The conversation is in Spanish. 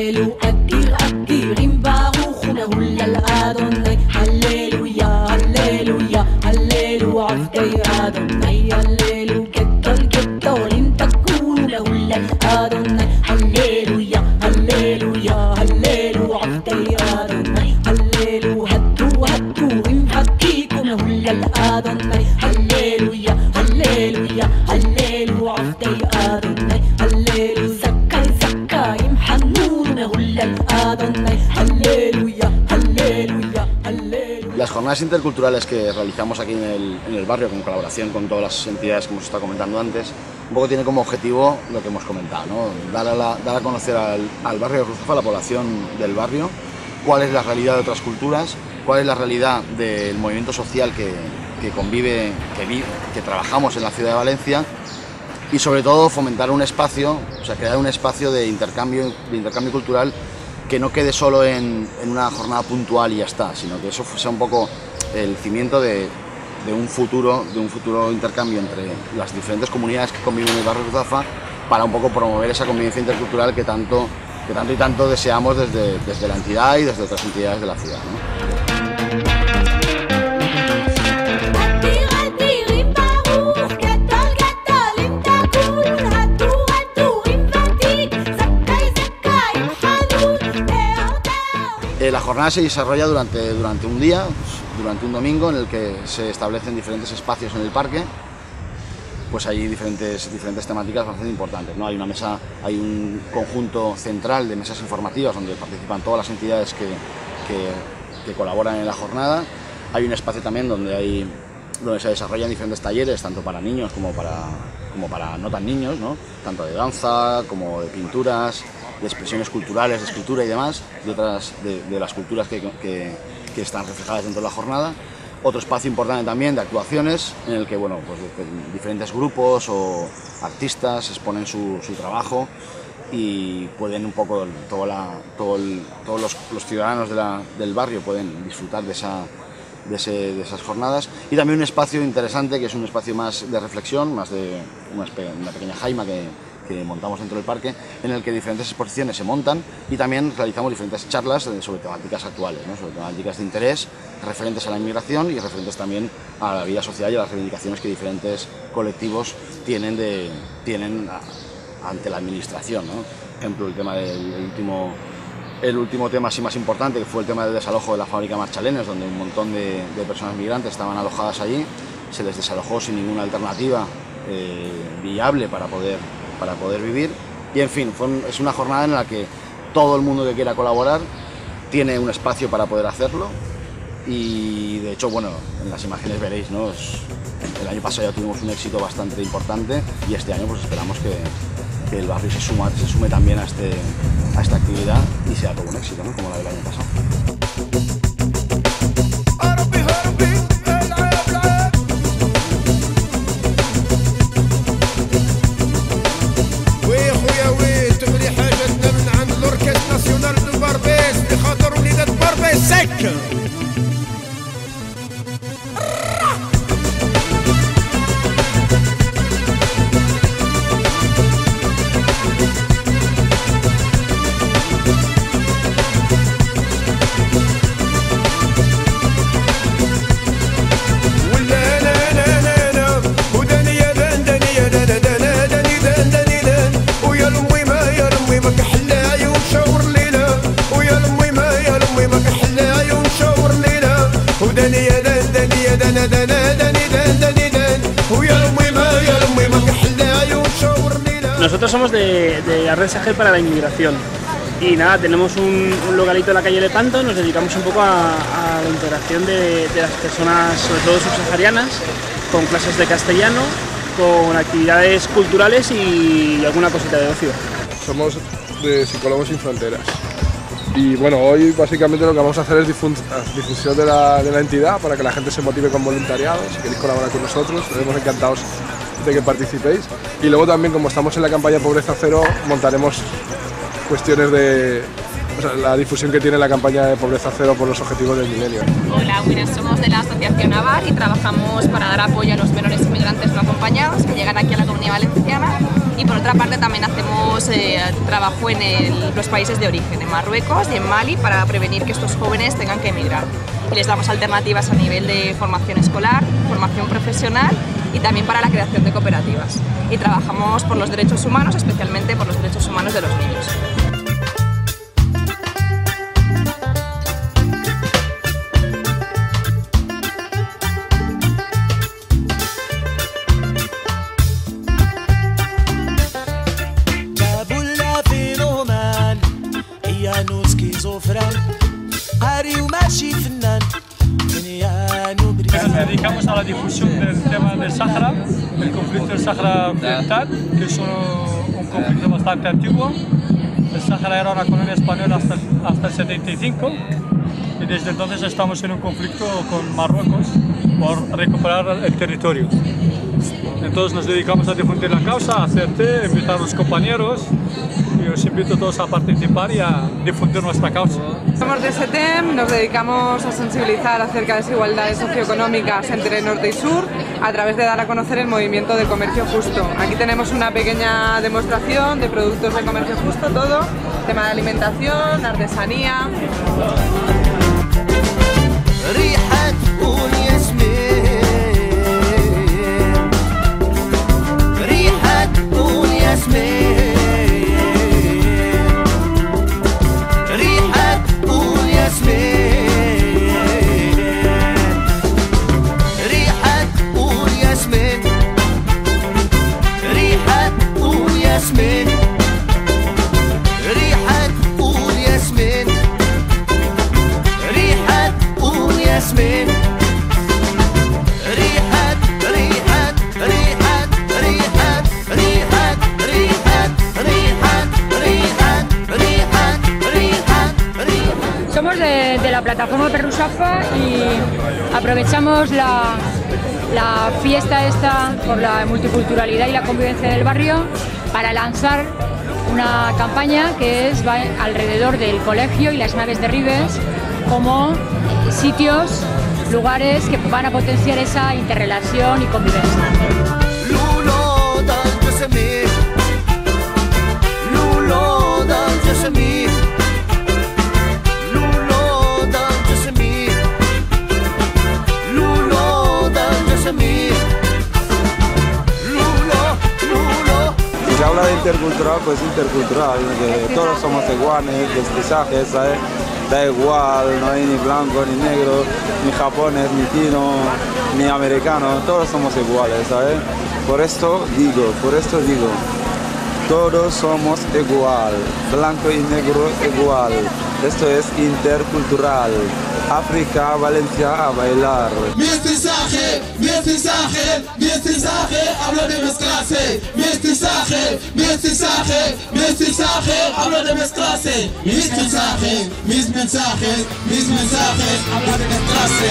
هللو أكير أكيرين باروخ ونقول لأدوني هللويا هللويا هللو عفتي أدوني هللو كتر كتر انت تكون ونقول لأدوني هللويا هللويا هللو عفتي أدوني هللو هتو هتو نحكيكم ونقول لأدوني هللويا هللويا هللو عفتي أدوني هللو زكاي زكاي محنون ونقول لأدوني هللويا هللويا هللويا. Las jornadas interculturales que realizamos aquí en el barrio, con colaboración con todas las entidades que hemos estado comentando antes, un poco tiene como objetivo lo que hemos comentado, ¿no? Dar a conocer al barrio de Ruzafa, a la población del barrio, cuál es la realidad de otras culturas, cuál es la realidad del movimiento social que convive, que trabajamos en la ciudad de Valencia, y sobre todo fomentar un espacio, o sea, crear un espacio de intercambio cultural que no quede solo en una jornada puntual y ya está, sino que eso sea un poco el cimiento de un futuro intercambio entre las diferentes comunidades que conviven en el barrio de Ruzafa, para un poco promover esa convivencia intercultural que tanto y tanto deseamos desde la entidad y desde otras entidades de la ciudad, ¿no? La jornada se desarrolla durante un día, durante un domingo, en el que se establecen diferentes espacios en el parque. Pues hay diferentes temáticas bastante importantes, ¿no? Hay un conjunto central de mesas informativas donde participan todas las entidades que colaboran en la jornada. Hay un espacio también donde se desarrollan diferentes talleres, tanto para niños como para no tan niños, ¿no? Tanto de danza como de pinturas, de expresiones culturales, de escritura y demás, de otras de las culturas que están reflejadas dentro de la jornada. Otro espacio importante también de actuaciones, en el que bueno, pues, diferentes grupos o artistas exponen su trabajo y pueden un poco, todos los ciudadanos del barrio pueden disfrutar de esas jornadas. Y también un espacio interesante, que es un espacio más de reflexión, más de una pequeña jaima que montamos dentro del parque, en el que diferentes exposiciones se montan y también realizamos diferentes charlas sobre temáticas actuales, ¿no? Sobre temáticas de interés referentes a la inmigración y referentes también a la vida social y a las reivindicaciones que diferentes colectivos tienen ante la administración, ¿no? Por ejemplo, el tema el último tema así más importante, que fue el tema del desalojo de la fábrica Marchalenes, donde un montón de personas migrantes estaban alojadas allí, se les desalojó sin ninguna alternativa viable para poder vivir. Y en fin, es una jornada en la que todo el mundo que quiera colaborar tiene un espacio para poder hacerlo. Y de hecho, bueno, en las imágenes veréis, ¿no? El año pasado ya tuvimos un éxito bastante importante y este año pues esperamos que el barrio se sume también a esta actividad y sea todo un éxito, ¿no? Como la del año pasado. Nosotros somos de la Red Sahel para la Inmigración y nada, tenemos un localito en la calle Lepanto. Nos dedicamos un poco a la integración de las personas, sobre todo subsaharianas, con clases de castellano, con actividades culturales y alguna cosita de ocio. Somos de Psicólogos Sin Fronteras y bueno, hoy básicamente lo que vamos a hacer es difusión de la entidad para que la gente se motive con voluntariado. Si queréis colaborar con nosotros, estaremos encantados de que participéis. Y luego también, como estamos en la campaña Pobreza Cero, montaremos cuestiones de la difusión que tiene la campaña de Pobreza Cero por los objetivos del milenio. Hola, buenas, somos de la Asociación AVAR y trabajamos para dar apoyo a los menores inmigrantes no acompañados que llegan aquí a la Comunidad Valenciana y por otra otra parte también hacemos trabajo en los países de origen, en Marruecos y en Mali, para prevenir que estos jóvenes tengan que emigrar. Y les damos alternativas a nivel de formación escolar, formación profesional y también para la creación de cooperativas. Y trabajamos por los derechos humanos, especialmente por los derechos humanos de los niños. Nos dedicamos a la difusión del tema del Sáhara, el conflicto del Sáhara Occidental, que es un conflicto bastante antiguo. El Sáhara era una colonia española hasta el 75 y desde entonces estamos en un conflicto con Marruecos por recuperar el territorio. Entonces nos dedicamos a difundir la causa, a hacer té, invitar a los compañeros y os invito a todos a participar y a difundir nuestra causa. Somos de SETEM, nos dedicamos a sensibilizar acerca de desigualdades socioeconómicas entre norte y sur a través de dar a conocer el movimiento de comercio justo. Aquí tenemos una pequeña demostración de productos de comercio justo, todo, tema de alimentación, artesanía. Somos de la plataforma Perrusafa y aprovechamos la fiesta esta por la multiculturalidad y la convivencia del barrio para lanzar una campaña que va alrededor del colegio y las naves de Ribes como sitios, lugares que van a potenciar esa interrelación y convivencia. Si se habla de intercultural, pues intercultural, que todos somos iguales, mestizajes, ¿sabes? Da igual, no hay ni blanco, ni negro, ni japonés, ni chino, ni americano, todos somos iguales, ¿sabes? Por esto digo, todos somos igual, blanco y negro igual. Esto es intercultural. África, Valencia a bailar. Mestizaje, mestizaje, mestizaje, hablo de mezclarse. Mestizaje, mestizaje, mestizaje, hablo de mezclarse. Mis mensajes, hablo de mezclarse.